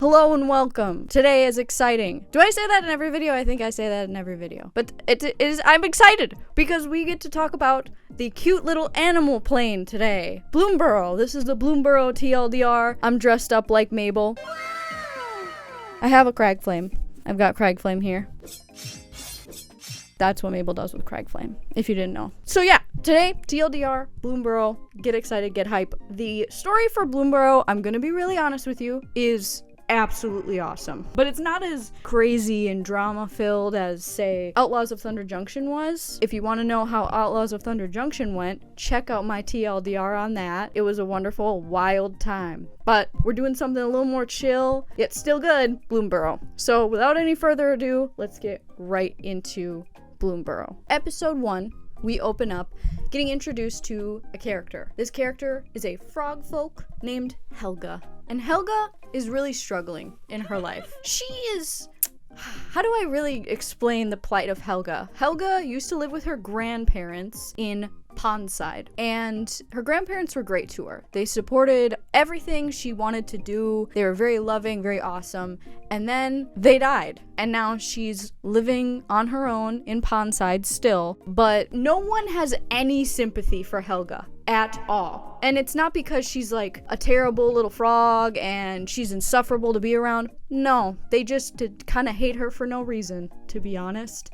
Hello and welcome. Today is exciting. Do I say that in every video? I think I say that in every video. But I'm excited because we get to talk about the cute little animal plane today. Bloomburrow. This is the Bloomburrow TLDR. I'm dressed up like Mabel. I have a crag flame. I've got crag flame here. That's what Mabel does with crag flame, if you didn't know. So yeah, today, TLDR, Bloomburrow, get excited, get hype. The story for Bloomburrow, I'm gonna be really honest with you, is absolutely awesome. But it's not as crazy and drama-filled as, say, Outlaws of Thunder Junction was. If you want to know how Outlaws of Thunder Junction went, check out my TLDR on that. It was a wonderful, wild time. But we're doing something a little more chill, yet still good, Bloomburrow. So without any further ado, let's get right into Bloomburrow. Episode 1, we open up getting introduced to a character. This character is a frog folk named Helga. And Helga is really struggling in her life. She is... How do I really explain the plight of Helga? Helga used to live with her grandparents in Pondside, and her grandparents were great to her. They supported everything she wanted to do. They were very loving, very awesome, and then they died. And now she's living on her own in Pondside still, but no one has any sympathy for Helga at all. And it's not because she's like a terrible little frog and she's insufferable to be around. No, they just kind of hate her for no reason, to be honest.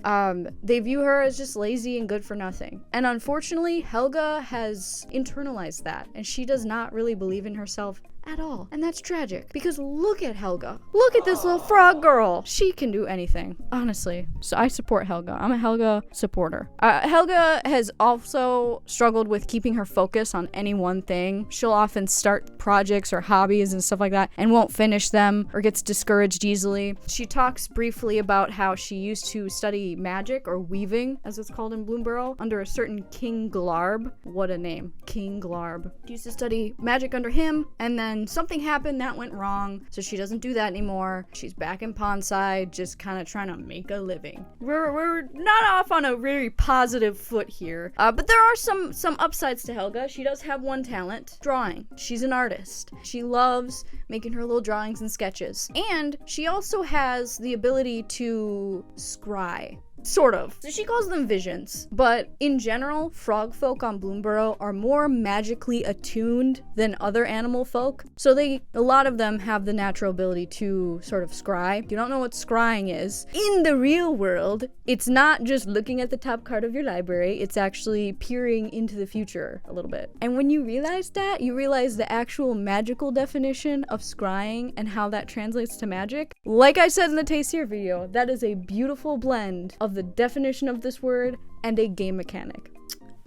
They view her as just lazy and good for nothing. And unfortunately, Helga has internalized that, and she does not really believe in herself at all. And that's tragic, because look at Helga. Look at this little frog girl. She can do anything, honestly. So I support Helga. I'm a Helga supporter. Helga has also struggled with keeping her focus on any one thing. She'll often start projects or hobbies and stuff like that and won't finish them or gets discouraged easily. She talks briefly about how she used to study magic, or weaving as it's called in Bloomburrow, under a certain King Glarb. What a name. King Glarb. She used to study magic under him, and then something happened that went wrong, so she doesn't do that anymore. She's back in Pondside, just kind of trying to make a living. We're not off on a very positive foot here, but there are some upsides to Helga. She does have one talent: drawing. She's an artist. She loves making her little drawings and sketches, and she also has the ability to scry. Sort of. So she calls them visions. But in general, frog folk on Bloomburrow are more magically attuned than other animal folk. So a lot of them have the natural ability to sort of scry. If you don't know what scrying is, in the real world, it's not just looking at the top card of your library, it's actually peering into the future a little bit. And when you realize that, you realize the actual magical definition of scrying and how that translates to magic. Like I said in the Taste Here video, that is a beautiful blend of the definition of this word and a game mechanic.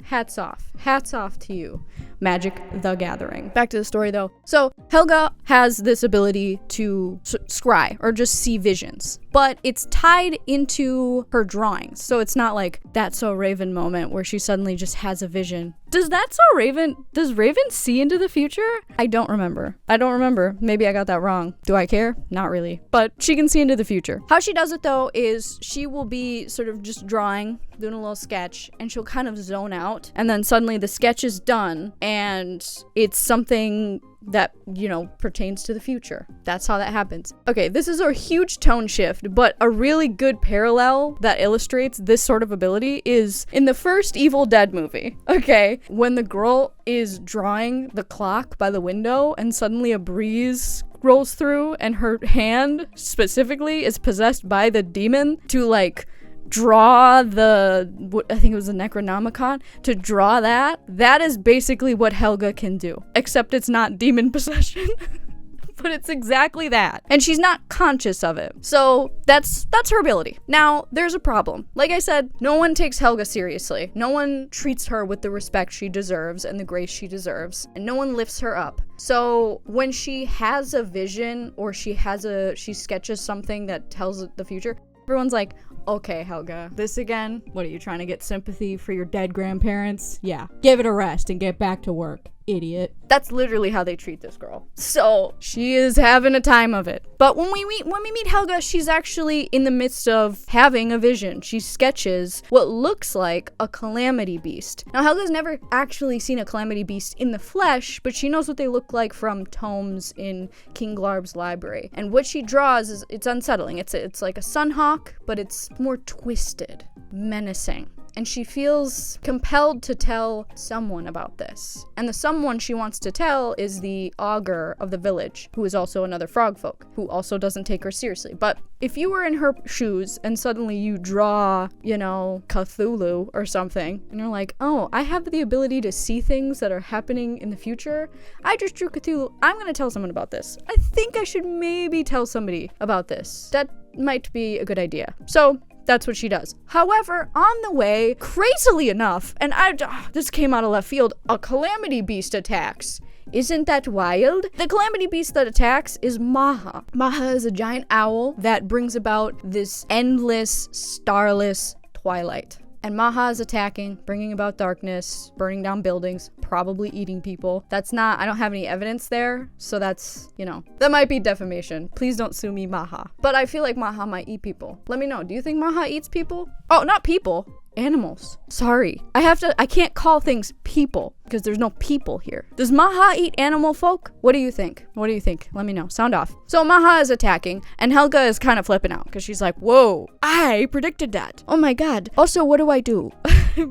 Hats off to you, Magic the Gathering. Back to the story though. So Helga has this ability to scry, or just see visions, but it's tied into her drawings. So it's not like That's So Raven moment where she suddenly just has a vision. Does Raven see into the future? I don't remember. Maybe I got that wrong. Do I care? Not really. But she can see into the future. How she does it though is she will be sort of just drawing, doing a little sketch, and she'll kind of zone out, and then suddenly the sketch is done and it's something that, pertains to the future. That's how that happens. Okay, this is a huge tone shift, but a really good parallel that illustrates this sort of ability is in the first Evil Dead movie. Okay, when the girl is drawing the clock by the window and suddenly a breeze rolls through and her hand specifically is possessed by the demon to draw I think it was a Necronomicon, to draw that is basically what Helga can do, except it's not demon possession. But it's exactly that. And she's not conscious of it. So that's her ability. Now, there's a problem. Like I said, no one takes Helga seriously. No one treats her with the respect she deserves and the grace she deserves. And no one lifts her up. So when she has a vision, or she sketches something that tells the future, everyone's like, okay, Helga, this again? What are you trying to get sympathy for your dead grandparents? Yeah, give it a rest and get back to work, idiot. That's literally how they treat this girl. So she is having a time of it. But when we meet Helga, she's actually in the midst of having a vision. She sketches what looks like a calamity beast. Now, Helga's never actually seen a calamity beast in the flesh, but she knows what they look like from tomes in King Glarb's library. And what she draws is, it's unsettling. It's like a sunhawk, but it's more twisted, menacing. And she feels compelled to tell someone about this. And the someone she wants to tell is the augur of the village, who is also another frog folk, who also doesn't take her seriously. But if you were in her shoes and suddenly you draw, Cthulhu or something, and you're like, oh, I have the ability to see things that are happening in the future. I just drew Cthulhu. I'm going to tell someone about this. I think I should maybe tell somebody about this. That might be a good idea. So that's what she does. However, on the way, crazily enough, and this came out of left field, a calamity beast attacks. Isn't that wild? The calamity beast that attacks is Maha. Maha is a giant owl that brings about this endless, starless twilight. And Maha is attacking, bringing about darkness, burning down buildings, probably eating people. I don't have any evidence there, so that's, that might be defamation. Please don't sue me, Maha. But I feel like Maha might eat people. Let me know, do you think Maha eats people? Oh, not people. Animals. Sorry. I can't call things people because there's no people here. Does Maha eat animal folk? What do you think? Let me know. Sound off. So Maha is attacking and Helga is kind of flipping out because she's like, whoa, I predicted that. Oh my God. Also, what do I do?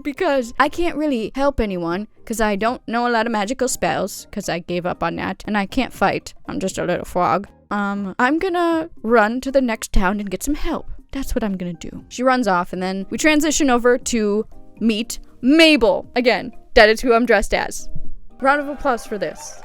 Because I can't really help anyone because I don't know a lot of magical spells because I gave up on that and I can't fight. I'm just a little frog. I'm gonna run to the next town and get some help. That's what I'm gonna do. She runs off and then we transition over to meet Mabel. Again, that is who I'm dressed as. Round of applause for this.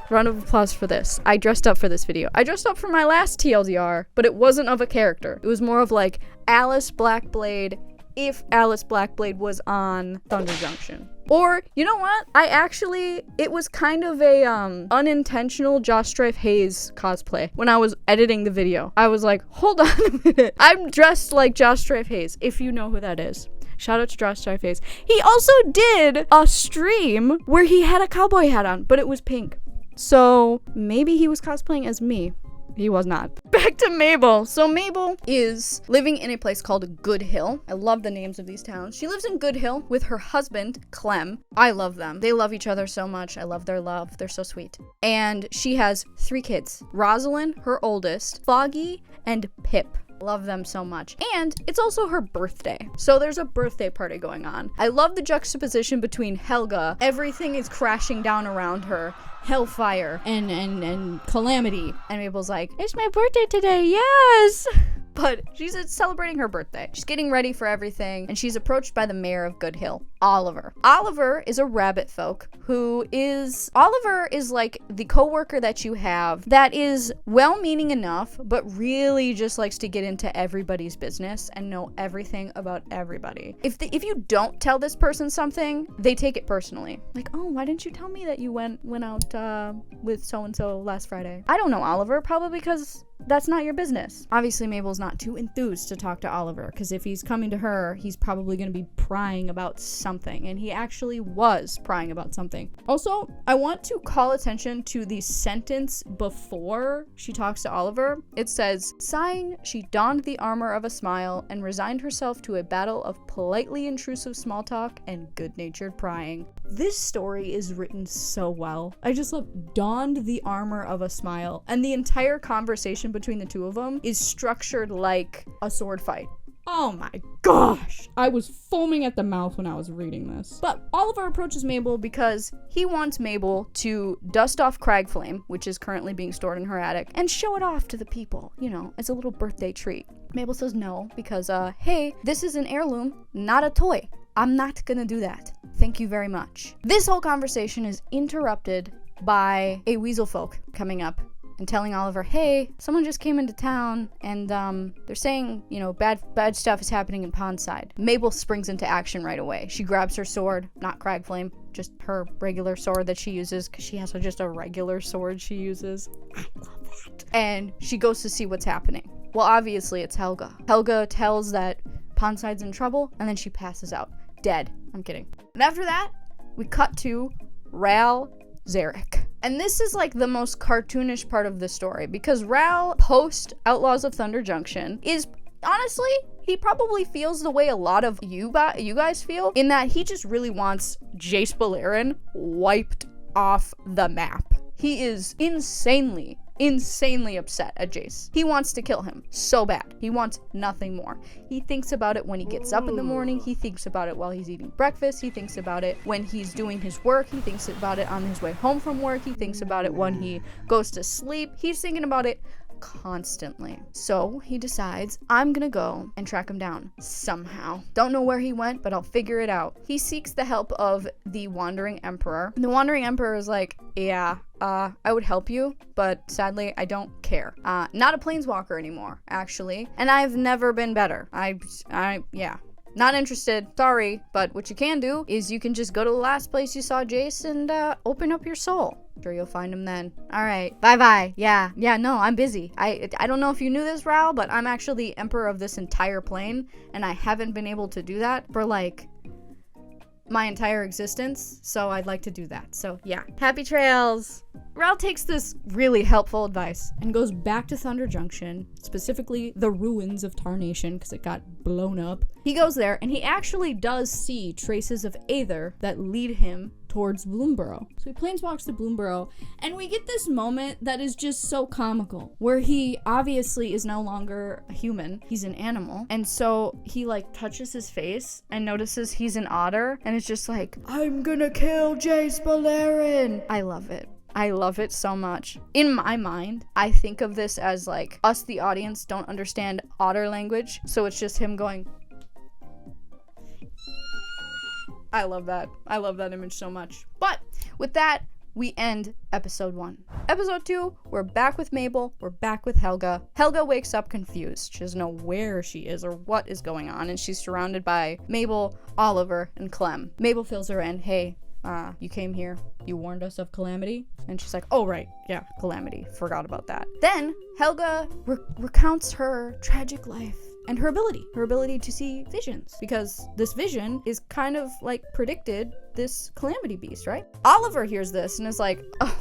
I dressed up for this video. I dressed up for my last TLDR, but it wasn't of a character. It was more of like Alice Blackblade if Alice Blackblade was on Thunder Junction. Or, you know what? It was kind of a unintentional Josh Strife Hayes cosplay. When I was editing the video, I was like, hold on a minute. I'm dressed like Josh Strife Hayes, if you know who that is. Shout out to Josh Strife Hayes. He also did a stream where he had a cowboy hat on, but it was pink. So maybe he was cosplaying as me. He was not. Back to Mabel. So Mabel is living in a place called Good Hill. I love the names of these towns. She lives in Good Hill with her husband, Clem. I love them. They love each other so much. I love their love. They're so sweet. And she has 3 kids. Rosalind, her oldest, Foggy, and Pip. Love them so much. And it's also her birthday. So there's a birthday party going on. I love the juxtaposition between Helga. Everything is crashing down around her. Hellfire and calamity. And Mabel's like, it's my birthday today, yes! But she's celebrating her birthday. She's getting ready for everything, and she's approached by the mayor of Good Hill, Oliver. Oliver is a rabbit folk Oliver is like the coworker that you have that is well-meaning enough, but really just likes to get into everybody's business and know everything about everybody. If you don't tell this person something, they take it personally. Like, oh, why didn't you tell me that you went out with so-and-so last Friday? I don't know Oliver, probably because that's not your business. Obviously, Mabel's not too enthused to talk to Oliver, because if he's coming to her, he's probably going to be prying about something, and he actually was prying about something. Also, I want to call attention to the sentence before she talks to Oliver. It says, sighing, she donned the armor of a smile and resigned herself to a battle of politely intrusive small talk and good-natured prying. This story is written so well. I just love donned the armor of a smile, and the entire conversation between the two of them is structured like a sword fight. Oh my gosh! I was foaming at the mouth when I was reading this. But Oliver approaches Mabel because he wants Mabel to dust off Cragflame, which is currently being stored in her attic, and show it off to the people, as a little birthday treat. Mabel says no because, hey, this is an heirloom, not a toy. I'm not gonna do that. Thank you very much. This whole conversation is interrupted by a weasel folk coming up and telling Oliver, hey, someone just came into town and they're saying, bad stuff is happening in Pondside. Mabel springs into action right away. She grabs her sword, not Cragflame, just her regular sword that she uses, because she has just a regular sword she uses. I love that. And she goes to see what's happening. Well, obviously it's Helga. Helga tells that Pondside's in trouble, and then she passes out. Dead. I'm kidding. And after that, we cut to Ral Zarek. And this is like the most cartoonish part of the story, because Ral, post Outlaws of Thunder Junction, is honestly, he probably feels the way a lot of you guys feel, in that he just really wants Jace Beleren wiped off the map. He is insanely upset at Jace. He wants to kill him so bad. He wants nothing more. He thinks about it when he gets up in the morning. He thinks about it while he's eating breakfast. He thinks about it when he's doing his work. He thinks about it on his way home from work. He thinks about it when he goes to sleep. He's thinking about it constantly. So he decides, I'm gonna go and track him down somehow. Don't know where he went, but I'll figure it out. He seeks the help of the Wandering Emperor. And the Wandering Emperor is like, yeah, I would help you, but sadly, I don't care. Not a planeswalker anymore, actually. And I've never been better. Yeah. Not interested, sorry, but what you can do is you can just go to the last place you saw Jace and open up your soul. Sure, you'll find him then. All right, bye-bye. Yeah, no, I'm busy. I don't know if you knew this, Ral, but I'm actually the emperor of this entire plane, and I haven't been able to do that for, like, my entire existence, so I'd like to do that. So, yeah. Happy trails! Ral takes this really helpful advice and goes back to Thunder Junction, specifically the ruins of Tarnation, because it got blown up. He goes there, and he actually does see traces of Aether that lead him towards Bloomburrow. So he planeswalks to Bloomburrow, and we get this moment that is just so comical, where he obviously is no longer a human, he's an animal, and so he like touches his face and notices he's an otter, and it's just like, I'm gonna kill Jace Beleren! I love it. I love it so much. In my mind, I think of this as like, us the audience don't understand otter language, so it's just him going. I love that. I love that image so much. But with that, we end episode 1. Episode 2, we're back with Mabel. We're back with Helga. Helga wakes up confused. She doesn't know where she is or what is going on, and she's surrounded by Mabel, Oliver, and Clem. Mabel fills her in. Hey, you came here. You warned us of Calamity? And she's like, oh, right. Yeah, Calamity. Forgot about that. Then Helga recounts her tragic life and her ability to see visions, because this vision is kind of like predicted this Calamity Beast, right? Oliver hears this and is like, oh,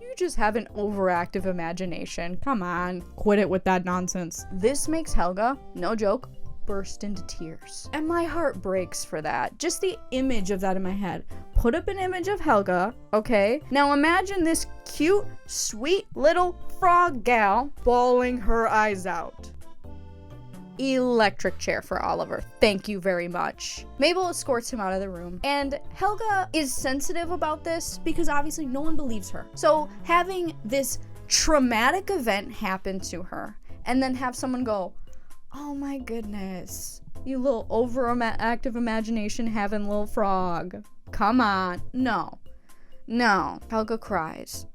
you just have an overactive imagination. Come on, quit it with that nonsense. This makes Helga, no joke, burst into tears. And my heart breaks for that. Just the image of that in my head. Put up an image of Helga, okay? Now imagine this cute, sweet little frog gal bawling her eyes out. Electric chair for Oliver. Thank you very much. Mabel escorts him out of the room, and Helga is sensitive about this because obviously no one believes her. So having this traumatic event happen to her, and then have someone go, oh my goodness, you little overactive imagination having little frog. Come on. No. Helga cries.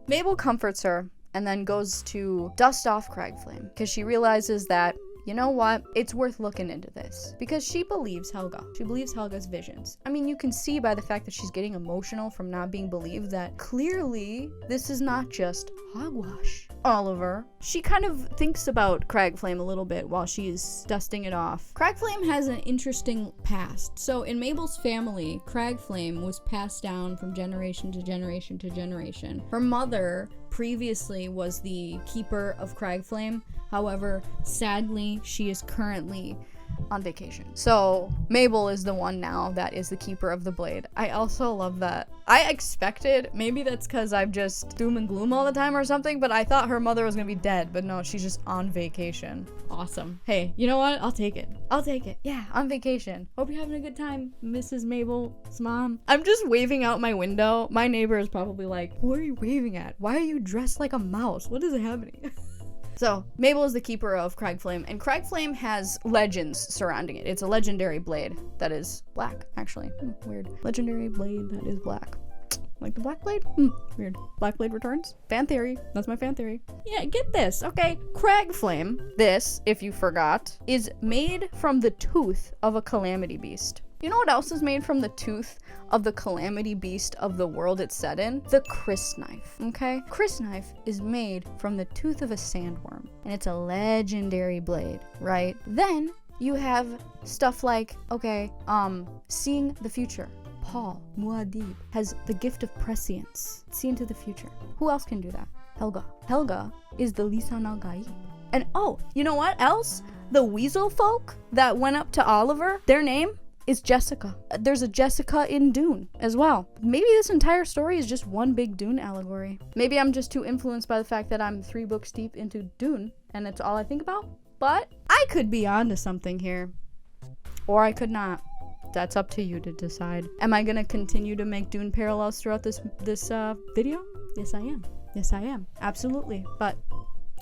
Mabel comforts her and then goes to dust off Cragflame because she realizes that, you know what? It's worth looking into this. Because she believes Helga. She believes Helga's visions. I mean, you can see by the fact that she's getting emotional from not being believed that clearly this is not just hogwash. Oliver, she kind of thinks about Cragflame a little bit while she's dusting it off. Cragflame has an interesting past. So in Mabel's family, Cragflame was passed down from generation to generation to generation. Her mother previously was the keeper of Cragflame. However, sadly, she is currently on vacation. So Mabel is the one now that is the keeper of the blade. I also love that. I expected, maybe that's because I'm just doom and gloom all the time or something, but I thought her mother was gonna be dead, but no, she's just on vacation. Awesome. Hey, you know what? I'll take it. Yeah, on vacation. Hope you're having a good time, Mrs. Mabel's mom. I'm just waving out my window. My neighbor is probably like, who are you waving at? Why are you dressed like a mouse? What is happening? So, Mabel is the keeper of Cragflame, and Cragflame has legends surrounding it. It's a legendary blade that is black, actually. Weird. Legendary blade that is black. Like the black blade? Weird. Black blade returns? Fan theory. That's my fan theory. Yeah, get this, okay? Cragflame, this, if you forgot, is made from the tooth of a Calamity Beast. You know what else is made from the tooth of the Calamity Beast of the world it's set in? The Crysknife, okay? Crysknife is made from the tooth of a sandworm, and it's a legendary blade, right? Then, you have stuff like, okay, seeing the future. Paul Muad'Dib has the gift of prescience. See into the future. Who else can do that? Helga. Helga is the Lisan al-Gaib. And oh, you know what else? The weasel folk that went up to Oliver, their name is Jessica. There's a Jessica in Dune as well. Maybe this entire story is just one big Dune allegory. Maybe I'm just too influenced by the fact that I'm 3 books deep into Dune and it's all I think about. But I could be onto something here. Or I could not. That's up to you to decide. Am I gonna continue to make Dune parallels throughout this video? Yes, I am. Yes, I am. Absolutely. But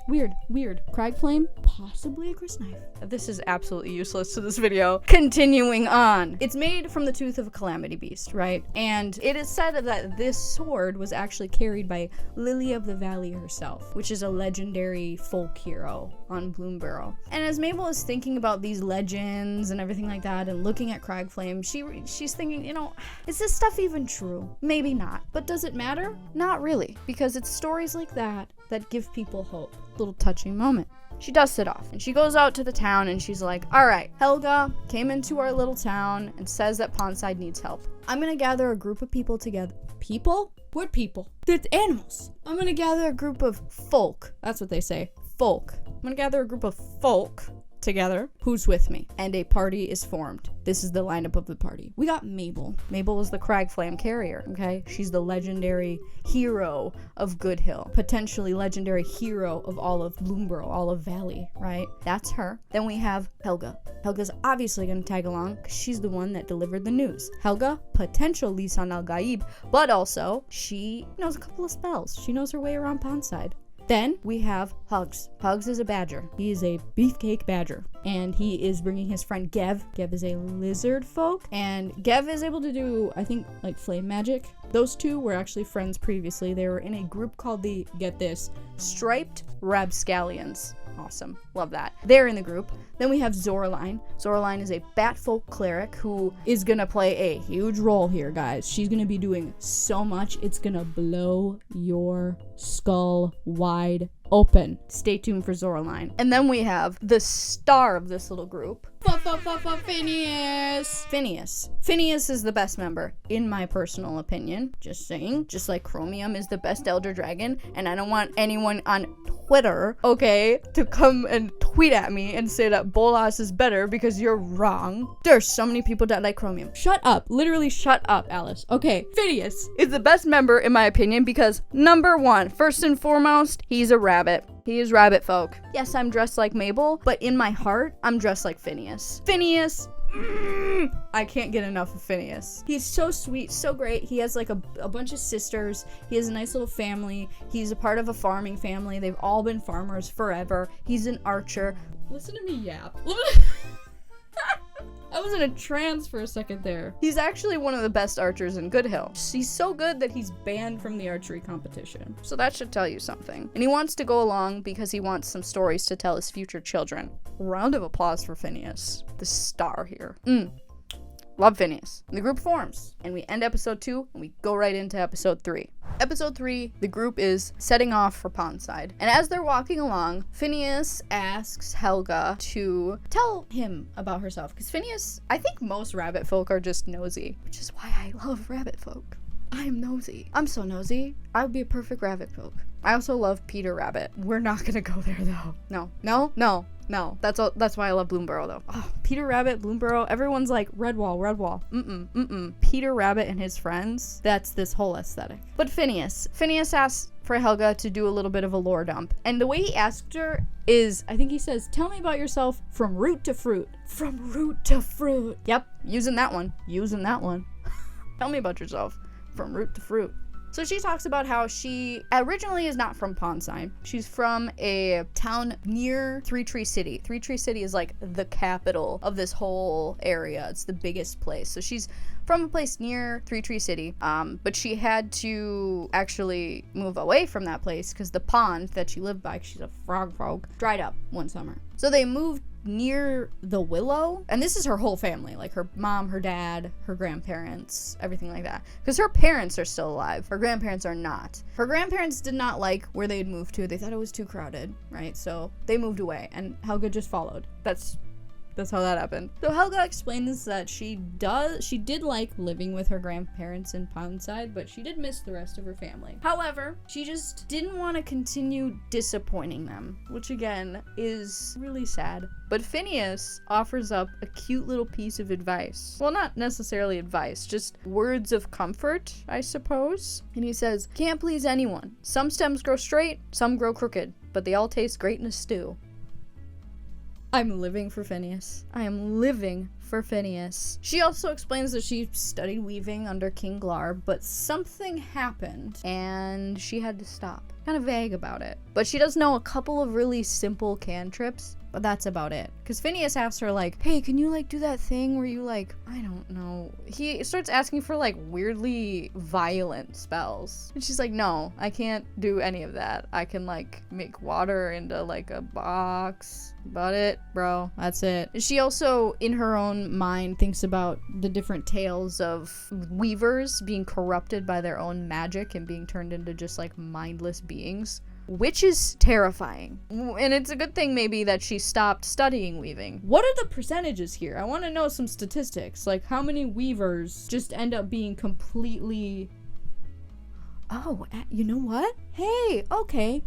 weird. Crag Flame, possibly a crysknife. This is absolutely useless to this video. Continuing on. It's made from the tooth of a calamity beast, right? And it is said that this sword was actually carried by Lily of the Valley herself, which is a legendary folk hero on Bloomburrow. And as Mabel is thinking about these legends and everything like that and looking at Crag Flame, she's thinking, you know, is this stuff even true? Maybe not. But does it matter? Not really, because it's stories like that that give people hope. Little touching moment. She dusts it off and she goes out to the town and she's like, all right, Helga came into our little town and says that Pondside needs help. I'm gonna gather a group of people together. People? What people? That's animals. I'm gonna gather a group of folk. That's what they say. Folk. I'm gonna gather a group of folk together. Who's with me? And a party is formed. This is the lineup of the party. We got Mabel. Mabel is the Crag Flame carrier, okay? She's the legendary hero of Good Hill. Potentially legendary hero of all of Bloomburrow, all of Valley, right? That's her. Then we have Helga. Helga's obviously gonna tag along because she's the one that delivered the news. Helga, potential Lisan al-Gaib, but also she knows a couple of spells. She knows her way around Pondside. Then we have Hugs. Hugs is a badger. He is a beefcake badger. And he is bringing his friend Gev. Gev is a lizard folk. And Gev is able to do, I think, like flame magic. Those two were actually friends previously. They were in a group called the, get this, Striped Rapscallions. Awesome. Love that. They're in the group. Then we have Zoraline. Zoraline is a Batfolk cleric who is gonna play a huge role here, guys. She's gonna be doing so much. It's gonna blow your skull wide open. Stay tuned for Zoraline. And then we have the star of this little group. Phineas. Phineas is the best member, in my personal opinion. Just saying. Just like Chromium is the best Elder Dragon, and I don't want anyone on Twitter, okay, to come and tweet at me and say that Bolas is better because you're wrong. There's so many people that like Chromium. Shut up. Literally shut up, Alice. Okay, Phineas is the best member, in my opinion, because number one, first and foremost, he's a rabbit. He is rabbit folk. Yes, I'm dressed like Mabel, but in my heart, I'm dressed like Phineas. Phineas! I can't get enough of Phineas. He's so sweet, so great. He has like a bunch of sisters. He has a nice little family. He's a part of a farming family. They've all been farmers forever. He's an archer. Listen to me yap. I was in a trance for a second there. He's actually one of the best archers in Good Hill. He's so good that he's banned from the archery competition. So that should tell you something. And he wants to go along because he wants some stories to tell his future children. Round of applause for Phineas, the star here. Love Phineas. And the group forms. And we end episode 2 and we go right into episode 3. Episode 3, the group is setting off for Pondside. And as they're walking along, Phineas asks Helga to tell him about herself. Because Phineas, I think most rabbit folk are just nosy. Which is why I love rabbit folk. I'm nosy. I'm so nosy. I would be a perfect rabbit folk. I also love Peter Rabbit. We're not gonna go there though. No. That's why I love Bloomburrow though. Oh, Peter Rabbit, Bloomburrow, everyone's like Redwall. Peter Rabbit and his friends. That's this whole aesthetic. But Phineas asks for Helga to do a little bit of a lore dump. And the way he asked her is, I think he says, tell me about yourself from root to fruit. From root to fruit. Yep, using that one. Tell me about yourself from root to fruit. So she talks about how she originally is not from Pondside. She's from a town near Three Tree City. Three Tree City is like the capital of this whole area. It's the biggest place. So she's from a place near Three Tree City, but she had to actually move away from that place because the pond that she lived by, 'cause she's a frog, dried up one summer. So they moved near the willow, and this is her whole family, like her mom, her dad, her grandparents, everything like that, because her parents are still alive. Her grandparents are not. Her grandparents did not like where they had moved to. They thought it was too crowded, right? So they moved away and Helga just followed. That's That's how that happened. So Helga explains that she did like living with her grandparents in Pondside, but she did miss the rest of her family. However, she just didn't want to continue disappointing them, which again is really sad. But Phineas offers up a cute little piece of advice. Well, not necessarily advice, just words of comfort, I suppose. And he says, "Can't please anyone. Some stems grow straight, some grow crooked, but they all taste great in a stew." I'm living for Phineas. I am living for Phineas. She also explains that she studied weaving under King Glar, but something happened and she had to stop. Kind of vague about it. But she does know a couple of really simple cantrips, but that's about it. Because Phineas asks her, like, hey, can you, like, do that thing where you, like, I don't know. He starts asking for, like, weirdly violent spells. And she's like, no, I can't do any of that. I can, like, make water into, like, a box. About it, bro. That's it. She also, in her own mind, thinks about the different tales of weavers being corrupted by their own magic and being turned into just, like, mindless beings. Which is terrifying. And it's a good thing maybe that she stopped studying weaving. What are the percentages here? I want to know some statistics. Like, how many weavers just end up being completely... Oh, you know what? Hey, okay.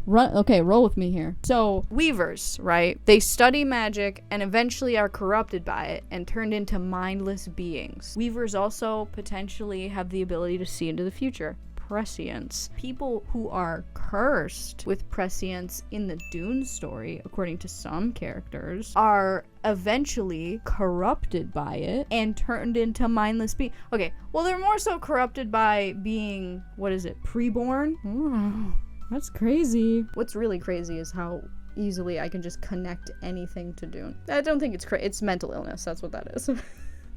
Roll with me here. So, weavers, right? They study magic and eventually are corrupted by it and turned into mindless beings. Weavers also potentially have the ability to see into the future. Prescience. People who are cursed with prescience in the Dune story, according to some characters, are eventually corrupted by it and turned into mindless beings. Okay, well, they're more so corrupted by being, preborn? That's crazy. What's really crazy is how easily I can just connect anything to Dune. I don't think it's mental illness. That's what that is.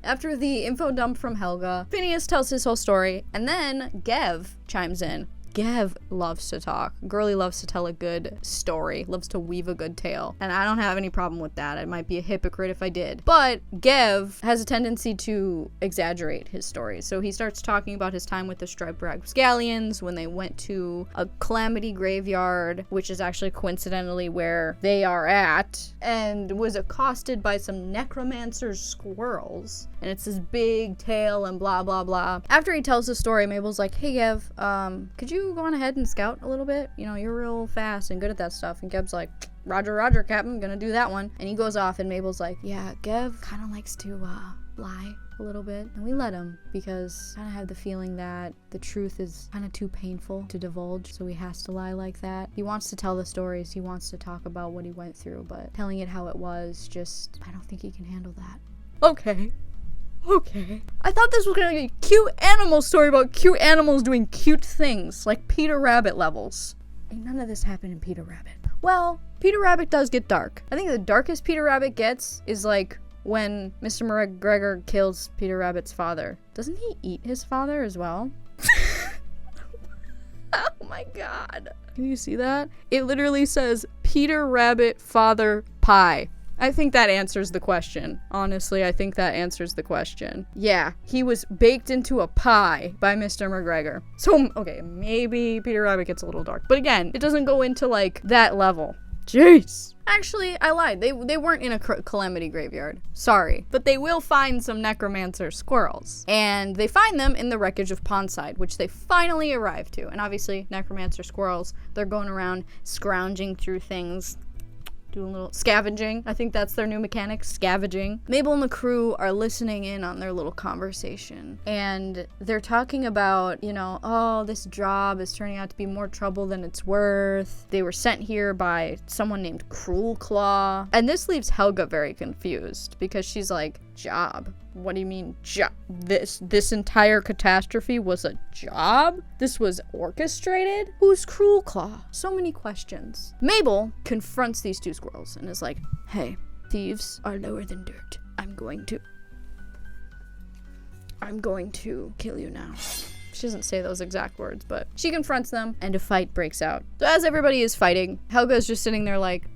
After the info dump from Helga, Phineas tells his whole story, and then Gev chimes in. Gev loves to talk. Girly loves to tell a good story, loves to weave a good tale, and I don't have any problem with that. I might be a hypocrite if I did. But Gev has a tendency to exaggerate his stories, so he starts talking about his time with the striped rapscallions when they went to a calamity graveyard, which is actually coincidentally where they are at, and was accosted by some necromancer's squirrels, and it's this big tale and blah blah blah. After he tells the story, Mabel's like, hey Gev, could you go on ahead and scout a little bit? You know, you're real fast and good at that stuff. And Geb's like, Roger, Captain, gonna do that one. And he goes off and Mabel's like, yeah, Gev kind of likes to lie a little bit. And we let him because I kind of have the feeling that the truth is kind of too painful to divulge, so he has to lie like that. He wants to tell the stories, he wants to talk about what he went through, but telling it how it was, just, I don't think he can handle that. Okay. I thought this was gonna be a cute animal story about cute animals doing cute things, like Peter Rabbit levels. Ain't none of this happened in Peter Rabbit. Well, Peter Rabbit does get dark. I think the darkest Peter Rabbit gets is like when Mr. McGregor kills Peter Rabbit's father. Doesn't he eat his father as well? Oh my god. Can you see that? It literally says Peter Rabbit father pie. I think that answers the question. Honestly, I think that answers the question. Yeah, he was baked into a pie by Mr. McGregor. So, okay, maybe Peter Rabbit gets a little dark. But again, it doesn't go into, like, that level. Jeez. Actually, I lied. They weren't in a calamity graveyard. Sorry. But they will find some necromancer squirrels. And they find them in the wreckage of Pondside, which they finally arrive to. And obviously, necromancer squirrels, they're going around scrounging through things, doing a little scavenging. I think that's their new mechanic, scavenging. Mabel and the crew are listening in on their little conversation. And they're talking about, you know, oh, this job is turning out to be more trouble than it's worth. They were sent here by someone named Cruel Claw. And this leaves Helga very confused because she's like, job? What do you mean job? This entire catastrophe was a job? This was orchestrated? Who's Cruel Claw? So many questions. Mabel confronts these two squirrels and is like, hey, thieves are lower than dirt. I'm going to kill you now. She doesn't say those exact words, but she confronts them and a fight breaks out. So as everybody is fighting, Helga is just sitting there like,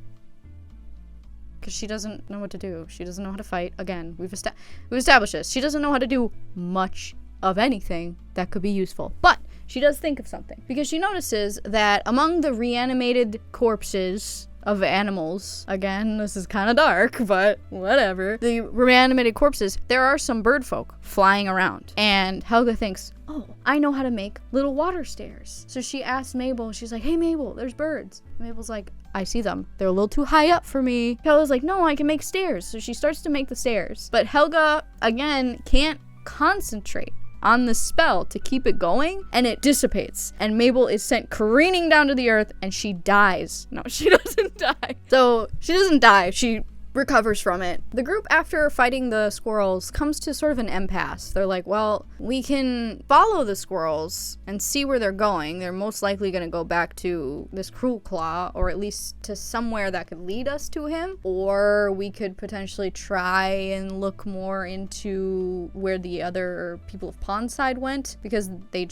because she doesn't know what to do. She doesn't know how to fight. Again, we've established this. She doesn't know how to do much of anything that could be useful. But she does think of something. Because she notices that among the reanimated corpses of animals. Again, this is kind of dark, but whatever. The reanimated corpses, there are some bird folk flying around. And Helga thinks, oh, I know how to make little water stairs. So she asks Mabel, she's like, hey Mabel, there's birds. And Mabel's like, I see them. They're a little too high up for me. Helga's like, no, I can make stairs. So she starts to make the stairs. But Helga, again, can't concentrate on the spell to keep it going, and it dissipates. And Mabel is sent careening down to the earth, and she dies. No, she doesn't die. So she doesn't die. She recovers from it. The group, after fighting the squirrels, comes to sort of an impasse. They're like, well, we can follow the squirrels and see where they're going. They're most likely going to go back to this Cruel Claw, or at least to somewhere that could lead us to him. Or we could potentially try and look more into where the other people of Pondside went, because they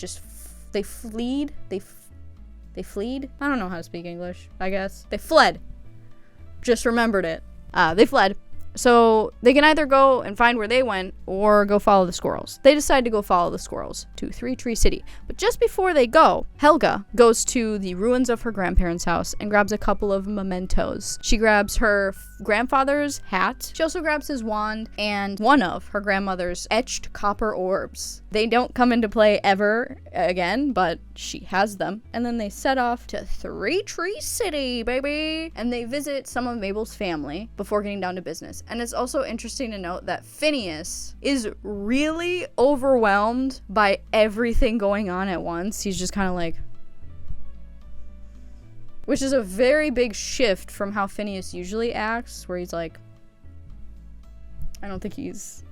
fleed. They fleed? I don't know how to speak English, I guess. They fled. Just remembered it. They fled. So they can either go and find where they went or go follow the squirrels. They decide to go follow the squirrels to Three Tree City. But just before they go, Helga goes to the ruins of her grandparents' house and grabs a couple of mementos. She grabs her grandfather's hat. She also grabs his wand and one of her grandmother's etched copper orbs. They don't come into play ever again, but she has them. And then they set off to Three Tree City, baby! And they visit some of Mabel's family before getting down to business. And it's also interesting to note that Phineas is really overwhelmed by everything going on at once. He's just kind of like... Which is a very big shift from how Phineas usually acts, where he's like... I don't think he's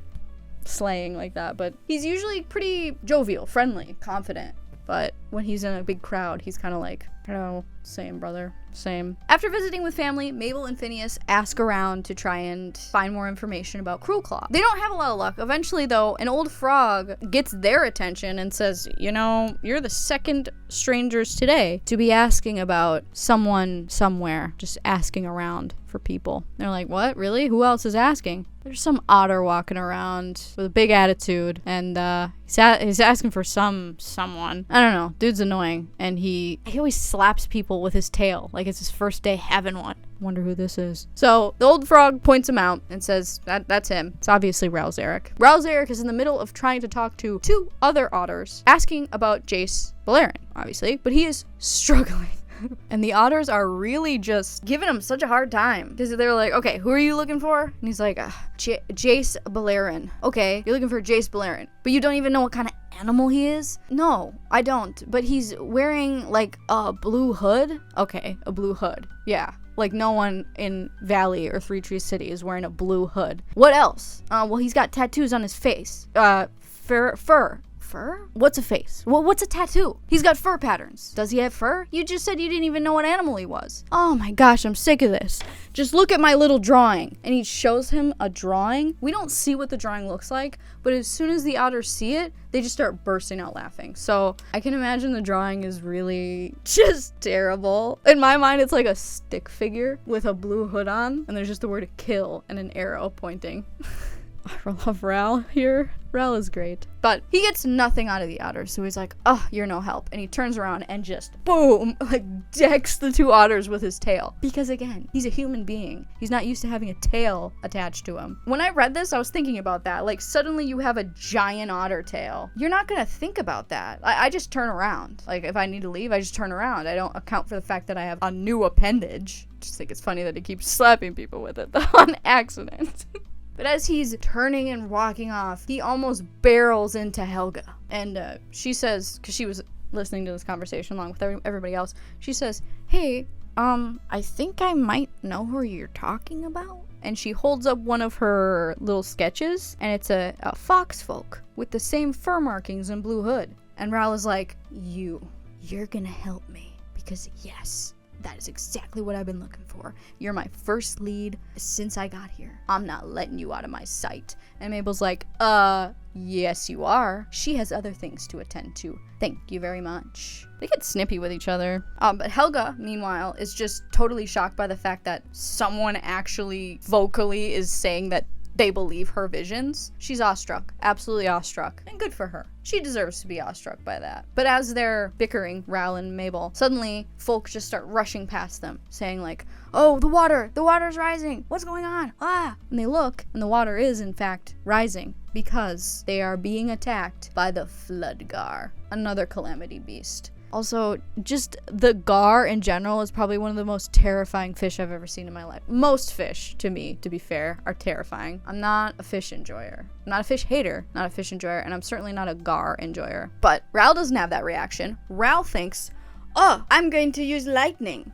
slaying like that, but he's usually pretty jovial, friendly, confident. But when he's in a big crowd, he's kind of like, hello, same, brother, same. After visiting with family, Mabel and Phineas ask around to try and find more information about Cruel Claw. They don't have a lot of luck. Eventually, though, an old frog gets their attention and says, you know, you're the second strangers today to be asking about someone somewhere, just asking around for people. They're like, what, really? Who else is asking? There's some otter walking around with a big attitude, and he's asking for someone. I don't know. Dude's annoying, and he always slaps people with his tail, like it's his first day having one. Wonder who this is. So the old frog points him out and says that's him. It's obviously Rowzeric. Rowzeric is in the middle of trying to talk to two other otters, asking about Jace Balerion, obviously, but he is struggling. And the otters are really just giving him such a hard time, because they're like, okay, who are you looking for? And he's like, Jace Balerion. Okay, you're looking for Jace Balerion, but you don't even know what kind of animal he is? No, I don't, but he's wearing like a blue hood. Okay, a blue hood. Yeah. Like, no one in Valley or Three Tree City is wearing a blue hood. What else? Well, he's got tattoos on his face. Fur? What's a face? Well, what's a tattoo? He's got fur patterns. Does he have fur? You just said you didn't even know what animal he was. Oh my gosh, I'm sick of this. Just look at my little drawing. And he shows him a drawing. We don't see what the drawing looks like, but as soon as the otters see it, they just start bursting out laughing. So I can imagine the drawing is really just terrible. In my mind, it's like a stick figure with a blue hood on, and there's just the word kill and an arrow pointing. I love Ral here. Ral is great. But he gets nothing out of the otters, so he's like, oh, you're no help. And he turns around and just, boom, like decks the two otters with his tail. Because again, he's a human being. He's not used to having a tail attached to him. When I read this, I was thinking about that. Like, suddenly you have a giant otter tail. You're not gonna think about that. I just turn around. Like, if I need to leave, I just turn around. I don't account for the fact that I have a new appendage. Just think it's funny that he keeps slapping people with it, though, on accident. But as he's turning and walking off, he almost barrels into Helga. And she says, because she was listening to this conversation along with everybody else, she says, hey, I think I might know who you're talking about. And she holds up one of her little sketches, and it's a fox folk with the same fur markings and blue hood. And Ral is like, you're gonna help me, because yes, that is exactly what I've been looking for. You're my first lead since I got here. I'm not letting you out of my sight. And Mabel's like, yes you are. She has other things to attend to. Thank you very much. They get snippy with each other. But Helga, meanwhile, is just totally shocked by the fact that someone actually vocally is saying that they believe her visions. She's awestruck, absolutely awestruck, and good for her. She deserves to be awestruck by that. But as they're bickering, Ral and Mabel, suddenly folk just start rushing past them, saying like, oh, the water's rising. What's going on? Ah! And they look, and the water is in fact rising because they are being attacked by the Floodgar, another calamity beast. Also, just the gar in general is probably one of the most terrifying fish I've ever seen in my life. Most fish, to me, to be fair, are terrifying. I'm not a fish enjoyer. I'm not a fish hater, not a fish enjoyer, and I'm certainly not a gar enjoyer. But Ral doesn't have that reaction. Ral thinks, oh, I'm going to use lightning.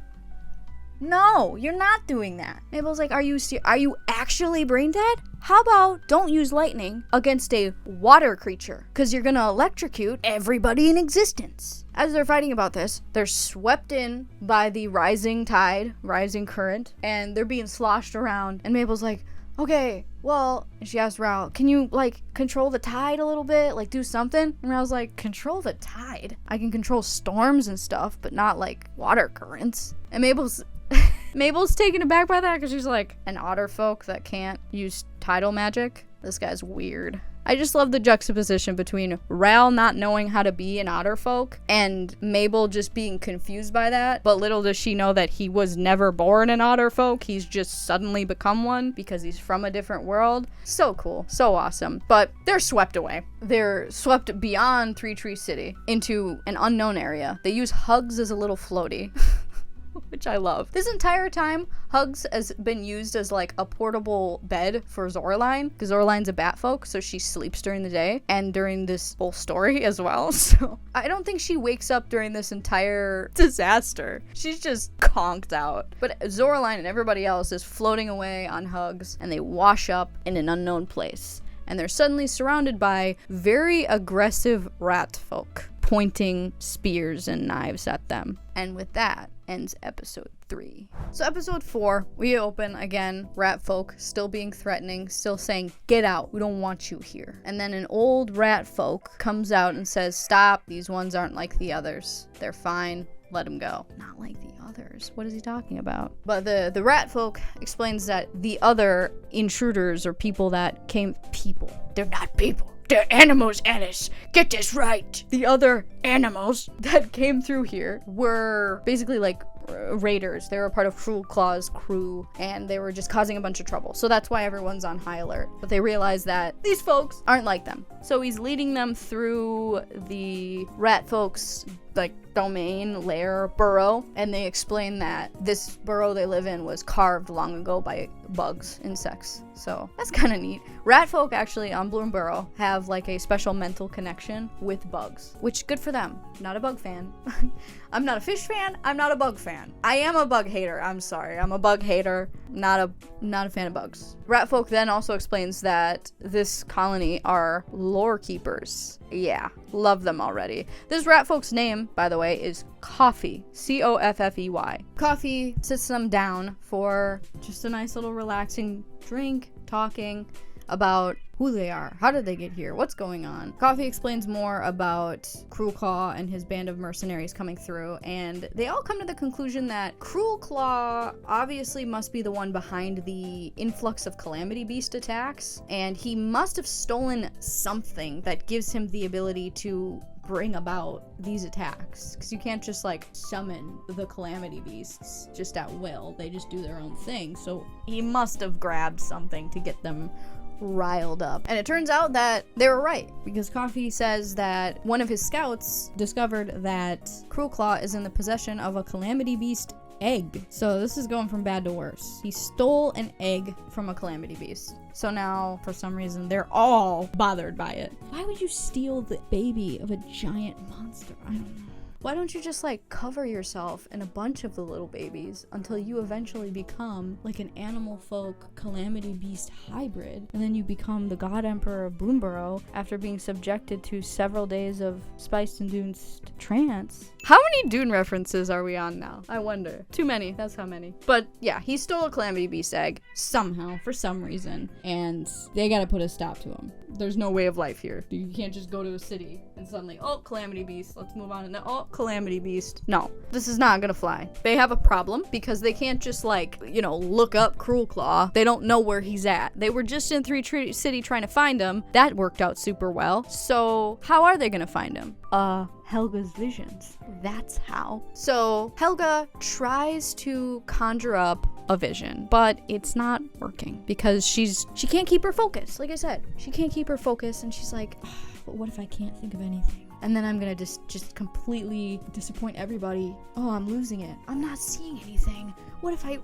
No, you're not doing that. Mabel's like, are you actually brain dead? How about don't use lightning against a water creature? Because you're gonna electrocute everybody in existence. As they're fighting about this, they're swept in by the rising tide, rising current, and they're being sloshed around. And Mabel's like, okay, well, and she asked Ral, can you, like, control the tide a little bit? Like, do something? And Ral's like, control the tide? I can control storms and stuff, but not, like, water currents. And Mabel's taken aback by that because she's like, an otter folk that can't use tidal magic? This guy's weird. I just love the juxtaposition between Ral not knowing how to be an otter folk and Mabel just being confused by that. But little does she know that he was never born an otter folk. He's just suddenly become one because he's from a different world. So cool. So awesome. But they're swept away. They're swept beyond Three Tree City into an unknown area. They use Hugs as a little floaty. Which I love. This entire time, Hugs has been used as like a portable bed for Zoraline, because Zoraline's a bat folk, so she sleeps during the day and during this whole story as well. So I don't think she wakes up during this entire disaster. She's just conked out. But Zoraline and everybody else is floating away on Hugs, and they wash up in an unknown place. And they're suddenly surrounded by very aggressive rat folk, pointing spears and knives at them. And with that ends episode 3. So episode 4, we open again, rat folk still being threatening, still saying, get out, we don't want you here. And then an old rat folk comes out and says, stop, these ones aren't like the others. They're fine, let them go. Not like the others. What is he talking about? But the rat folk explains that the other intruders or people that came... People. They're not people. They're animals, Alice. Get this right. The other animals that came through here were basically like raiders. They were a part of Cruel Claw's crew, and they were just causing a bunch of trouble. So that's why everyone's on high alert. But they realize that these folks aren't like them. So he's leading them through the rat folks' like domain, lair, burrow, and they explain that this burrow they live in was carved long ago by bugs, insects. So that's kind of neat. Rat folk actually on Bloomburrow have like a special mental connection with bugs, which good for them. Not a bug fan. I'm not a fish fan. I'm not a bug fan. I am a bug hater. I'm sorry. I'm a bug hater. Not a fan of bugs. Rat folk then also explains that this colony are lore keepers. Yeah, love them already. This rat folk's name, by the way, is Coffee. Coffey. Coffee sits them down for just a nice little relaxing drink, talking about who they are, how did they get here, what's going on. Coffee explains more about Cruel Claw and his band of mercenaries coming through, and they all come to the conclusion that Cruel Claw obviously must be the one behind the influx of Calamity Beast attacks, and he must have stolen something that gives him the ability to bring about these attacks, because you can't just like summon the Calamity Beasts just at will. They just do their own thing. So he must have grabbed something to get them riled up. And it turns out that they were right, because Coffee says that one of his scouts discovered that Cruel Claw is in the possession of a Calamity Beast egg. So this is going from bad to worse. He stole an egg from a Calamity Beast. So now, for some reason, they're all bothered by it. Why would you steal the baby of a giant monster? I don't know. Why don't you just like cover yourself in a bunch of the little babies until you eventually become like an animal folk Calamity Beast hybrid, and then you become the God Emperor of Bloomburrow after being subjected to several days of spiced-induced trance? How many Dune references are we on now? I wonder. Too many. That's how many. But yeah, he stole a Calamity Beast egg somehow, for some reason, and they gotta put a stop to him. There's no way of life here. You can't just go to a city and and suddenly, oh, Calamity Beast, let's move on, and then, oh, Calamity Beast. No, this is not gonna fly. They have a problem because they can't just, like, you know, look up Cruel Claw. They don't know where he's at. They were just in Three Tree City trying to find him. That worked out super well. So how are they gonna find him? Helga's visions. That's how. So Helga tries to conjure up a vision, but it's not working because she can't keep her focus. Like I said, she can't keep her focus, and she's like, oh, but what if I can't think of anything? And then I'm gonna just completely disappoint everybody. Oh, I'm losing it. I'm not seeing anything. What if I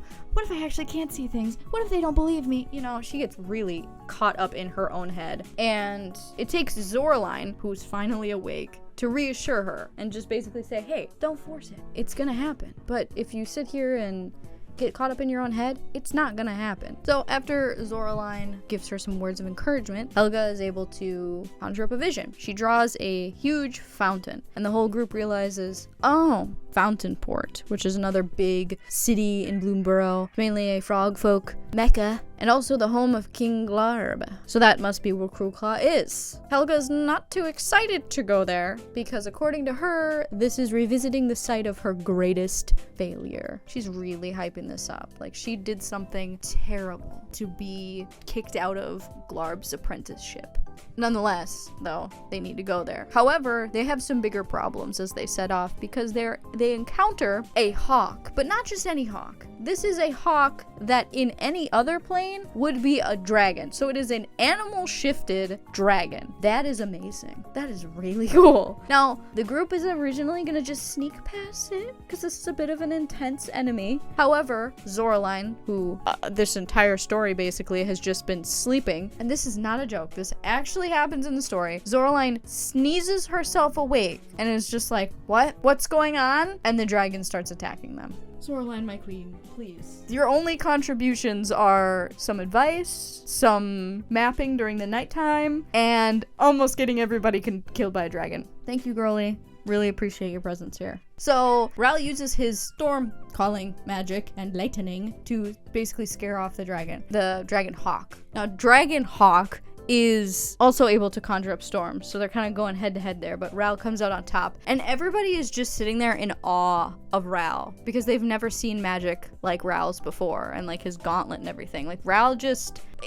actually can't see things? What if they don't believe me? You know, she gets really caught up in her own head. And it takes Zoraline, who's finally awake, to reassure her and just basically say, hey, don't force it. It's gonna happen. But if you sit here and get caught up in your own head, it's not gonna happen. So after Zoraline gives her some words of encouragement, Helga is able to conjure up a vision. She draws a huge fountain, and the whole group realizes, oh, Fountain Port, which is another big city in Bloomburrow, mainly a frog folk mecca, and also the home of King Glarb. So that must be where Cruel Claw is. Helga's not too excited to go there, because according to her, this is revisiting the site of her greatest failure. She's really hyping this up. Like, she did something terrible to be kicked out of Glarb's apprenticeship. Nonetheless, though, they need to go there. However, they have some bigger problems as they set off because they encounter a hawk, but not just any hawk. This is a hawk that in any other plane would be a dragon. So it is an animal-shifted dragon. That is amazing. That is really cool. Now, the group is originally gonna just sneak past it because this is a bit of an intense enemy. However, Zoraline, who this entire story basically has just been sleeping, and this is not a joke, this actually happens in the story. Zoraline sneezes herself awake and is just like, what? What's going on? And the dragon starts attacking them. Zoraline, my queen, please. Your only contributions are some advice, some mapping during the nighttime, and almost getting everybody killed by a dragon. Thank you, girlie. Really appreciate your presence here. So Ral uses his storm calling magic and lightning to basically scare off the dragon hawk. Now, Dragon Hawk is also able to conjure up storms, so they're kind of going head to head there, but Ral comes out on top, and everybody is just sitting there in awe of Ral because they've never seen magic like Ral's before, and like his gauntlet and everything. Like, Ral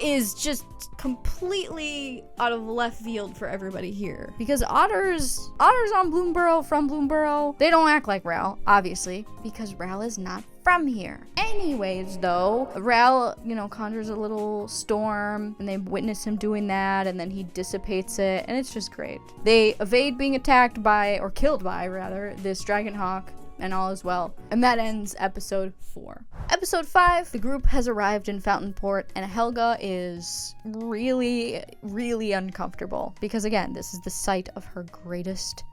is just completely out of left field for everybody here because otters on Bloomburrow, from Bloomburrow, they don't act like Ral, obviously, because Ral is not from here. Anyways, though, Ral, conjures a little storm, and they witness him doing that, and then he dissipates it, and it's just great. They evade being attacked by, or killed by, rather, this dragon hawk, and all is well. And that ends episode 4. Episode 5, the group has arrived in Fountain Port, and Helga is really, really uncomfortable because, again, this is the site of her greatest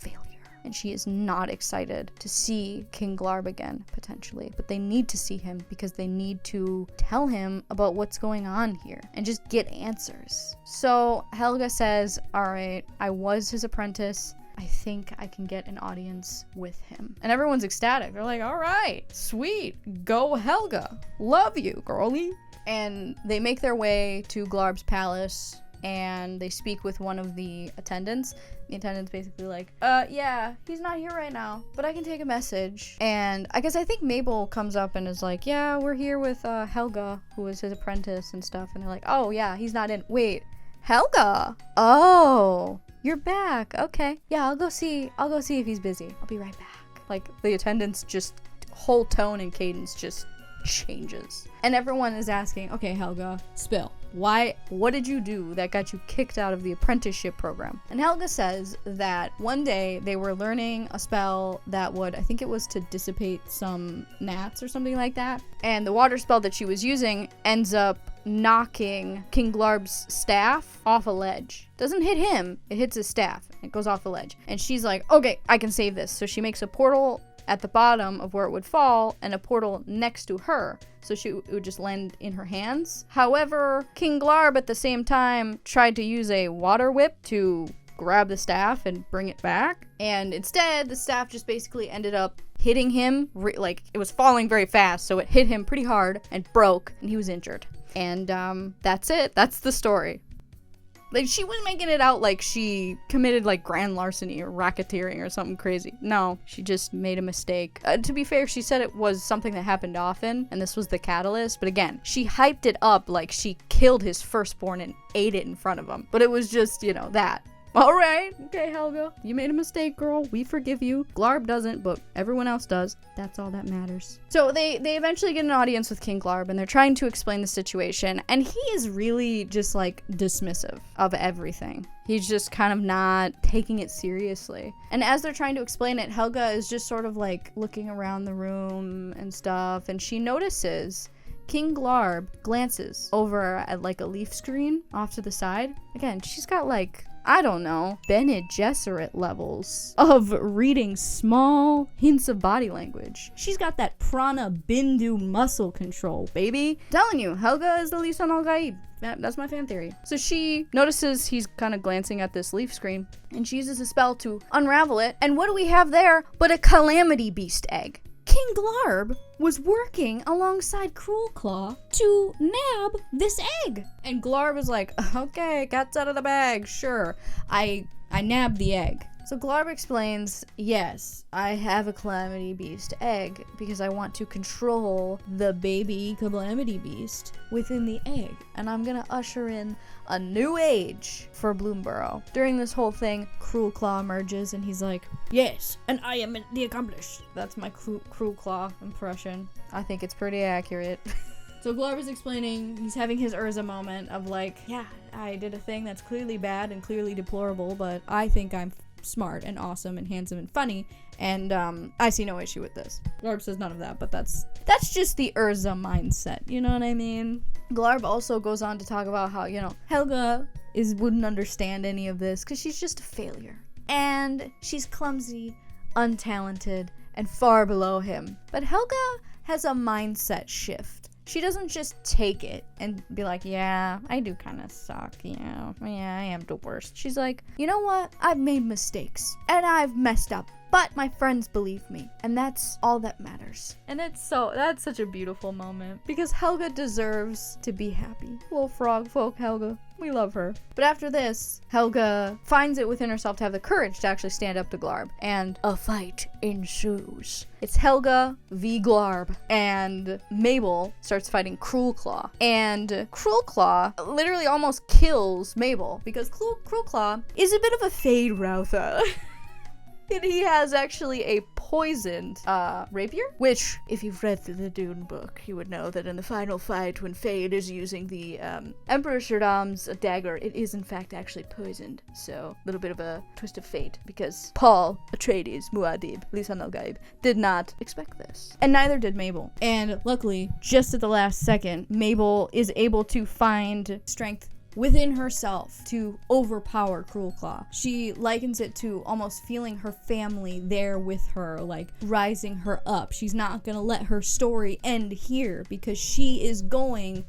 failure. And she is not excited to see King Glarb again, potentially. But they need to see him because they need to tell him about what's going on here and just get answers. So Helga says, all right, I was his apprentice. I think I can get an audience with him. And everyone's ecstatic. They're like, all right, sweet, go Helga. Love you, girlie. And they make their way to Glarb's palace, and they speak with one of the attendants. The attendant's basically like, yeah, he's not here right now, but I can take a message. And I think Mabel comes up and is like, yeah, we're here with Helga, who is his apprentice and stuff. And they're like, oh yeah, he's not in. Wait, Helga? Oh, you're back. Okay. Yeah, I'll go see if he's busy. I'll be right back. Like, the attendant's just whole tone and cadence just changes. And everyone is asking, okay, Helga, spill. What did you do that got you kicked out of the apprenticeship program? And Helga says that one day they were learning a spell that would, I think it was to dissipate some gnats or something like that. And the water spell that she was using ends up knocking King Glarb's staff off a ledge. Doesn't hit him, it hits his staff. It goes off the ledge. And she's like, okay, I can save this. So she makes a portal at the bottom of where it would fall and a portal next to her, so it would just land in her hands. However, King Glarb at the same time tried to use a water whip to grab the staff and bring it back, and instead the staff just basically ended up hitting him, like it was falling very fast, so it hit him pretty hard and broke, and he was injured. And that's it. That's the story. Like, she was making it out like she committed like grand larceny or racketeering or something crazy. No, she just made a mistake. To be fair, she said it was something that happened often, and this was the catalyst. But again, she hyped it up like she killed his firstborn and ate it in front of him. But it was just, you know, that. All right, okay, Helga, you made a mistake, girl. We forgive you. Glarb doesn't, but everyone else does. That's all that matters. So they eventually get an audience with King Glarb, and they're trying to explain the situation, and he is really just like dismissive of everything. He's just kind of not taking it seriously. And as they're trying to explain it, Helga is just sort of like looking around the room and stuff, and she notices King Glarb glances over at like a leaf screen off to the side. Again, she's got like, I don't know, Bene Gesserit levels of reading small hints of body language. She's got that prana bindu muscle control, baby. I'm telling you, Helga is the Lisan al-Gaib. That's my fan theory. So she notices he's kind of glancing at this leaf screen, and she uses a spell to unravel it. And what do we have there but a Calamity Beast egg? King Glarb was working alongside Cruel Claw to nab this egg. And Glarb was like, okay, cat's out of the bag, sure. I nabbed the egg. So Glarb explains, yes, I have a Calamity Beast egg because I want to control the baby Calamity Beast within the egg. And I'm gonna usher in a new age for Bloomburrow. During this whole thing, Cruel Claw emerges and he's like, yes, and I am the accomplished. That's my Cruel Claw impression. I think it's pretty accurate. So Glarb is explaining, he's having his Urza moment of like, yeah, I did a thing that's clearly bad and clearly deplorable, but I think I'm smart and awesome and handsome and funny, and I see no issue with this. Glarb says none of that, but that's just the Urza mindset, you know what I mean? Glarb also goes on to talk about how, you know, Helga wouldn't understand any of this because she's just a failure, and she's clumsy, untalented, and far below him. But Helga has a mindset shift. She doesn't just take it and be like, yeah, I do kind of suck, yeah, I am the worst. She's like, you know what? I've made mistakes, and I've messed up, but my friends believe me, and that's all that matters. And that's such a beautiful moment, because Helga deserves to be happy. Little frog folk Helga. We love her. But after this, Helga finds it within herself to have the courage to actually stand up to Glarb, and a fight ensues. It's Helga v Glarb, and Mabel starts fighting Cruel Claw. And Cruel Claw literally almost kills Mabel, because Cruel Claw is a bit of a Fade Routha. And he has actually a poisoned rapier, which, if you've read through the Dune book, you would know that in the final fight, when Fade is using the Emperor Shaddam's dagger, it is in fact actually poisoned. So, a little bit of a twist of fate, because Paul Atreides, Muad'Dib, Lisan al-Gaib, did not expect this. And neither did Mabel. And luckily, just at the last second, Mabel is able to find strength within herself to overpower Cruel Claw. She likens it to almost feeling her family there with her, like rising her up. She's not gonna let her story end here, because she is going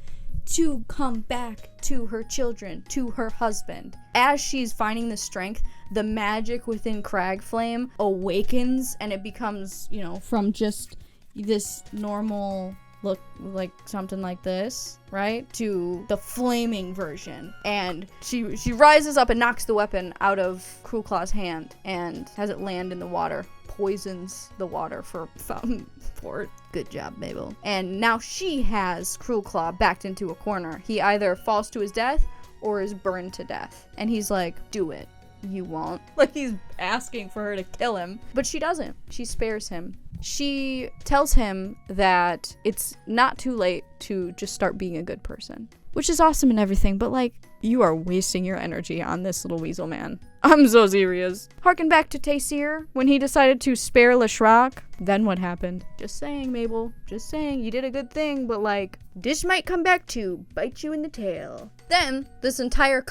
to come back to her children, to her husband. As she's finding the strength, the magic within Cragflame awakens, and it becomes, you know, from just this normal look like something like this, right, to the flaming version. And she rises up and knocks the weapon out of Cruel Claw's hand and has it land in the water. Poisons the water for fountain fort. Good job, Mabel. And now she has Cruel Claw backed into a corner. He either falls to his death or is burned to death. And he's like, do it. You won't. Like, he's asking for her to kill him. But she doesn't. She spares him. She tells him that it's not too late to just start being a good person. Which is awesome and everything, but like, you are wasting your energy on this little weasel man. I'm so serious. Harken back to Taysir when he decided to spare Leshrac. Then what happened? Just saying, Mabel. Just saying, you did a good thing, but like, this might come back to bite you in the tail. Then, this entire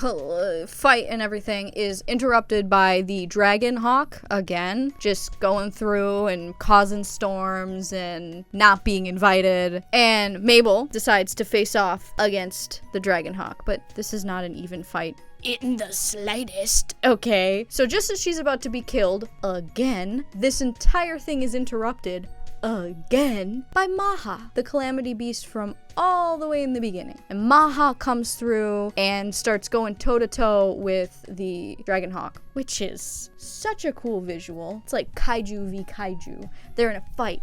fight and everything is interrupted by the Dragon Hawk again, just going through and causing storms and not being invited. And Mabel decides to face off against the Dragon Hawk, but this is not an even fight in the slightest. Okay, so just as she's about to be killed again, this entire thing is interrupted again by Maha, the Calamity Beast from all the way in the beginning. And Maha comes through and starts going toe-to-toe with the Dragonhawk, which is such a cool visual. It's like kaiju v kaiju. They're in a fight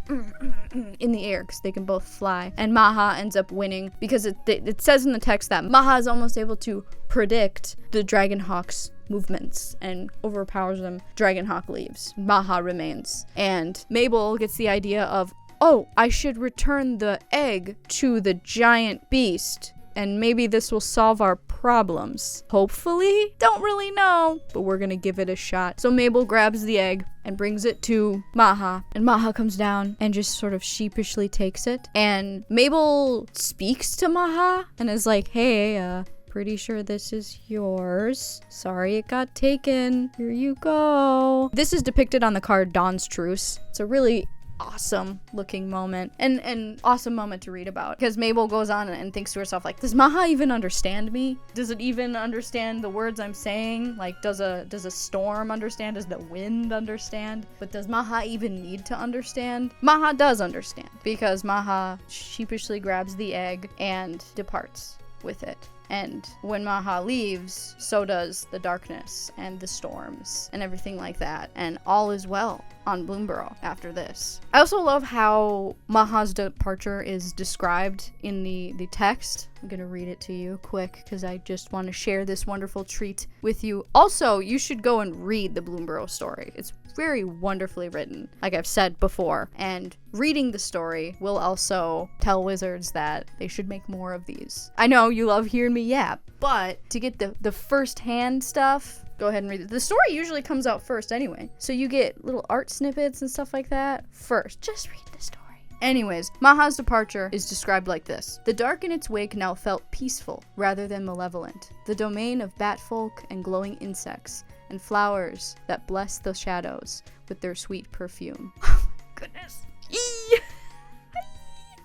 in the air because they can both fly. And Maha ends up winning because it says in the text that Maha is almost able to predict the Dragonhawk's movements and overpowers them. Dragonhawk leaves. Maha remains. And Mabel gets the idea of, oh, I should return the egg to the giant beast, and maybe this will solve our problems. Hopefully? Don't really know, but we're gonna give it a shot. So Mabel grabs the egg and brings it to Maha, and Maha comes down and just sort of sheepishly takes it. And Mabel speaks to Maha and is like, hey, pretty sure this is yours. Sorry it got taken. Here you go. This is depicted on the card Dawn's Truce. It's a really awesome looking moment and an awesome moment to read about, because Mabel goes on and thinks to herself, like, does Maha even understand me? Does it even understand the words I'm saying? Like, does a storm understand? Does the wind understand? But does Maha even need to understand? Maha does understand, because Maha sheepishly grabs the egg and departs with it. And when Maha leaves, so does the darkness and the storms and everything like that. And all is well on Bloomburrow after this. I also love how Maha's departure is described in the text. I'm gonna read it to you quick because I just want to share this wonderful treat with you. Also, you should go and read the Bloomburrow story. It's very wonderfully written, like I've said before. And reading the story will also tell wizards that they should make more of these. I know you love hearing me yap, but to get the first-hand stuff, go ahead and read it. The story usually comes out first anyway, so you get little art snippets and stuff like that first. Just read the story. Anyways, Maha's departure is described like this. The dark in its wake now felt peaceful rather than malevolent, the domain of batfolk and glowing insects, and flowers that bless the shadows with their sweet perfume. Oh my goodness.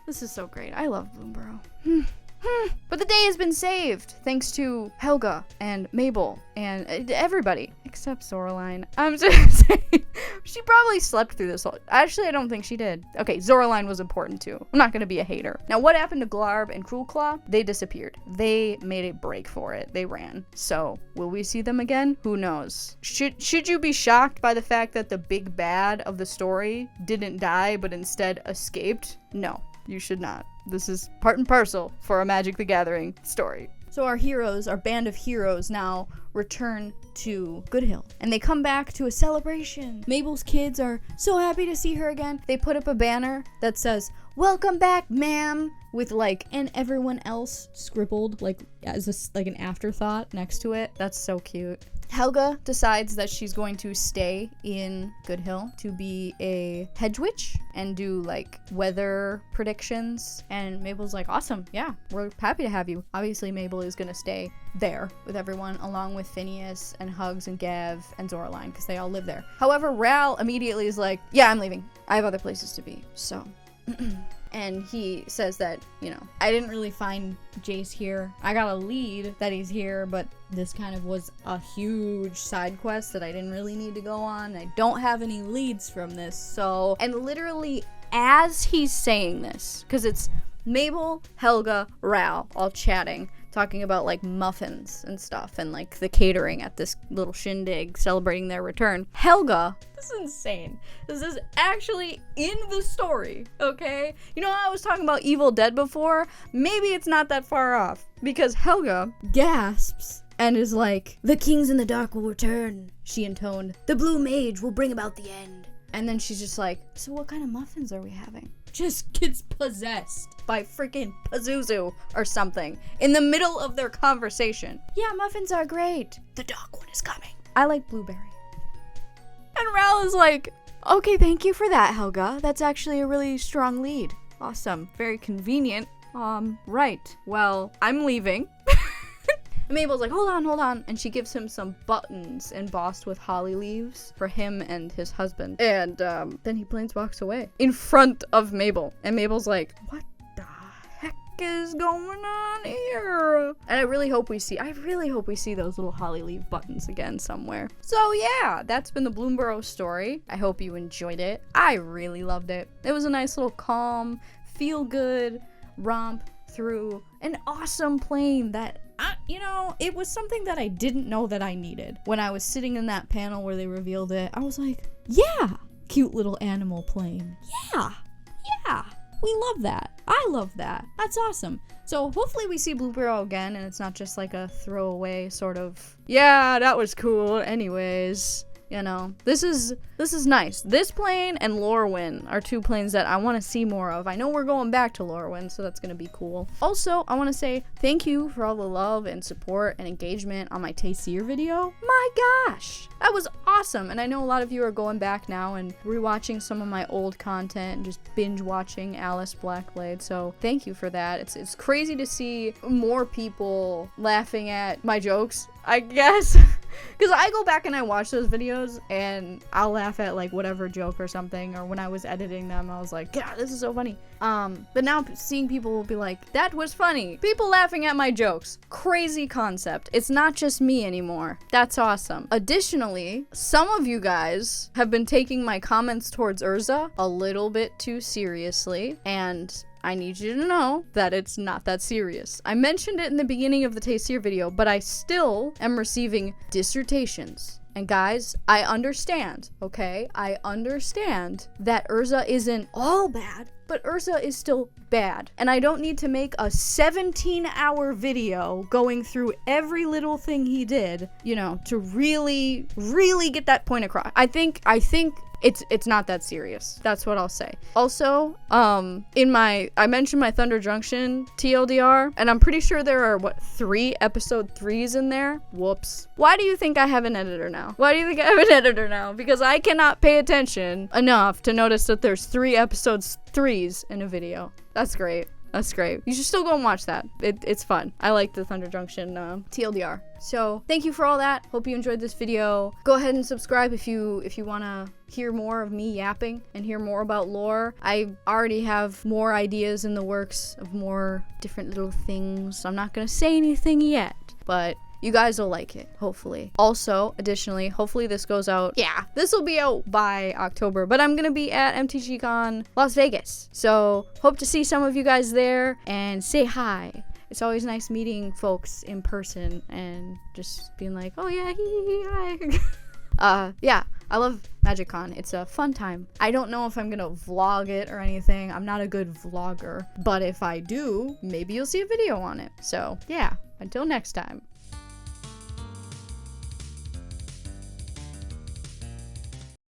This is so great. I love Bloomburrow. But the day has been saved thanks to Helga and Mabel and everybody except Zoraline. I'm just saying, she probably slept through this whole. Actually, I don't think she did. Okay, Zoraline was important too. I'm not gonna be a hater. Now, what happened to Glarb and Cruelclaw? They disappeared. They made a break for it. They ran. So, will we see them again? Who knows? Should you be shocked by the fact that the big bad of the story didn't die but instead escaped? No. You should not. This is part and parcel for a Magic the Gathering story. So our heroes, our band of heroes now return to Goodhill. And they come back to a celebration. Mabel's kids are so happy to see her again. They put up a banner that says, "Welcome back, ma'am," with like, and everyone else scribbled like as like an afterthought next to it. That's so cute. Helga decides that she's going to stay in Goodhill to be a hedge witch and do like weather predictions. And Mabel's like, awesome, yeah, we're happy to have you. Obviously, Mabel is gonna stay there with everyone, along with Phineas and Hugs and Gav and Zoraline, because they all live there. However, Ral immediately is like, yeah, I'm leaving. I have other places to be, so. And he says that, you know, I didn't really find Jace here. I got a lead that he's here, but this kind of was a huge side quest that I didn't really need to go on. I don't have any leads from this, so. And literally, as he's saying this, because it's Mabel, Helga, Ral all chatting, talking about like muffins and stuff and like the catering at this little shindig celebrating their return. Helga, this is insane. This is actually in the story, okay? You know how I was talking about Evil Dead before? Maybe it's not that far off, because Helga gasps and is like, "The kings in the dark will return," she intoned. "The blue mage will bring about the end." And then she's just like, so what kind of muffins are we having? Just gets possessed by freaking Pazuzu or something in the middle of their conversation. Yeah, muffins are great. The dark one is coming. I like blueberry. And Ral is like, okay, thank you for that, Helga. That's actually a really strong lead. Awesome. Very convenient. Right. Well, I'm leaving. And Mabel's like, hold on. And she gives him some buttons embossed with holly leaves for him and his husband. And then he planeswalks away in front of Mabel. And Mabel's like, what the heck is going on here? And I really hope we see those little holly leaf buttons again somewhere. So yeah, that's been the Bloomburrow story. I hope you enjoyed it. I really loved it. It was a nice little calm, feel good romp through an awesome plane that, it was something that I didn't know that I needed. When I was sitting in that panel where they revealed it, I was like, yeah, cute little animal plane. Yeah, we love that. I love that. That's awesome. So hopefully we see Bloomburrow again, and it's not just like a throwaway sort of, yeah, that was cool. Anyways, this is nice. This plane and Lorwyn are two planes that I want to see more of. I know we're going back to Lorwyn, so that's going to be cool. Also, I want to say thank you for all the love and support and engagement on my Tayseer video. My gosh, that was awesome. And I know a lot of you are going back now and rewatching some of my old content and just binge watching Alice Blackblade. So thank you for that. It's crazy to see more people laughing at my jokes, I guess. Because I go back and I watch those videos and I'll laugh at like whatever joke or something, or when I was editing them I was like, yeah, this is so funny. But now seeing people will be like, that was funny. People laughing at my jokes. Crazy concept. It's not just me anymore. That's awesome. Additionally, some of you guys have been taking my comments towards Urza a little bit too seriously, and I need you to know that it's not that serious. I mentioned it in the beginning of the Tayseer video, but I still am receiving dissertations. And guys, I understand, okay? I understand that Urza isn't all bad, but Urza is still bad. And I don't need to make a 17-hour video going through every little thing he did, to really, really get that point across. I think it's not that serious. That's what I'll say. Also, I mentioned my Thunder Junction TLDR, and I'm pretty sure there are, 3 episode 3s in there? Whoops. Why do you think I have an editor now? Because I cannot pay attention enough to notice that there's 3 episodes 3s in a video. That's great. You should still go and watch that. It's fun. I like the Thunder Junction TLDR. So thank you for all that. Hope you enjoyed this video. Go ahead and subscribe if you want to hear more of me yapping and hear more about lore. I already have more ideas in the works of more different little things. I'm not going to say anything yet, but you guys will like it, hopefully. Also, additionally, hopefully this goes out. Yeah, this will be out by October, but I'm gonna be at MTGCon Las Vegas. So, hope to see some of you guys there and say hi. It's always nice meeting folks in person and just being like, oh yeah, hi. Yeah, I love MagicCon. It's a fun time. I don't know if I'm gonna vlog it or anything. I'm not a good vlogger, but if I do, maybe you'll see a video on it. So, yeah, until next time.